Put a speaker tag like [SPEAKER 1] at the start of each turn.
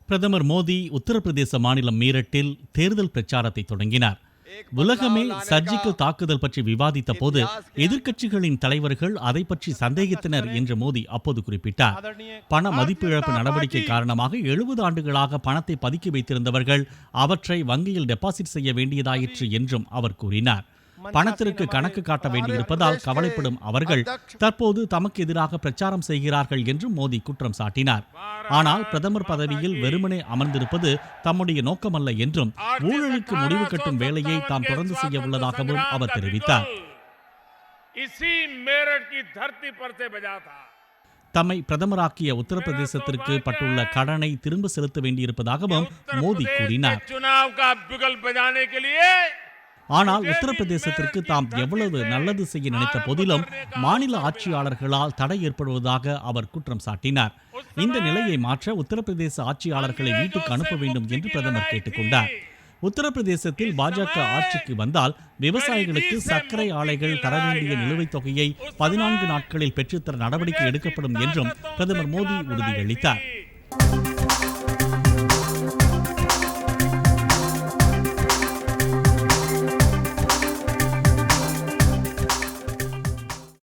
[SPEAKER 1] பிரதமர் மோடி உத்தரப்பிரதேச மாநிலம் மீரட்டில் தேர்தல் பிரச்சாரத்தை தொடங்கினார். உலகமே சர்ஜிக்கல் தாக்குதல் பற்றி விவாதித்த போது எதிர்க்கட்சிகளின் தலைவர்கள் அதை பற்றி சந்தேகித்தனர் என்று மோடி அப்போது குறிப்பிட்டார். பண மதிப்பு இழப்பு நடவடிக்கை காரணமாக 70 ஆண்டுகளாக பணத்தை பதுக்கி வைத்திருந்தவர்கள் அவற்றை வங்கியில் டெபாசிட் செய்ய வேண்டியதாயிற்று என்றும் அவர் கூறினார். பணத்திற்கு கணக்கு காட்ட வேண்டியிருப்பதால் கவலைப்படும் அவர்கள் தற்போது தமக்கு எதிராக பிரச்சாரம் செய்கிறார்கள் என்றும் மோடி குற்றம் சாட்டினார். ஆனால் பிரதமர் பதவியில் வெறுமனே அமர்ந்திருப்பது தம்முடைய நோக்கமல்ல என்றும் ஊழலுக்கு முடிவு கட்டும் வேலையை தாம் தொடர்ந்து செய்ய உள்ளதாகவும் அவர் தெரிவித்தார். தம்மை பிரதமராக்கிய உத்தரப்பிரதேசத்திற்கு பட்டுள்ள கடனை திரும்ப செலுத்த வேண்டியிருப்பதாகவும் மோடி கூறினார். ஆனால் உத்தரப்பிரதேசத்திற்கு தாம் எவ்வளவு நல்லது செய்ய நினைத்த போதிலும் மாநில ஆட்சியாளர்களால் தடை ஏற்படுவதாக அவர் குற்றம் சாட்டினார். இந்த நிலையை மாற்ற உத்தரப்பிரதேச ஆட்சியாளர்களை வீட்டுக்கு அனுப்ப வேண்டும் என்று பிரதமர் கேட்டுக்கொண்டார். உத்தரப்பிரதேசத்தில் பாஜக ஆட்சிக்கு வந்தால் விவசாயிகளுக்கு சர்க்கரை ஆலைகள் தர வேண்டிய நிலுவைத் தொகையை 14 நாட்களில் பெற்றுத்தர நடவடிக்கை எடுக்கப்படும் என்றும் பிரதமர் மோடி உறுதியளித்தார்.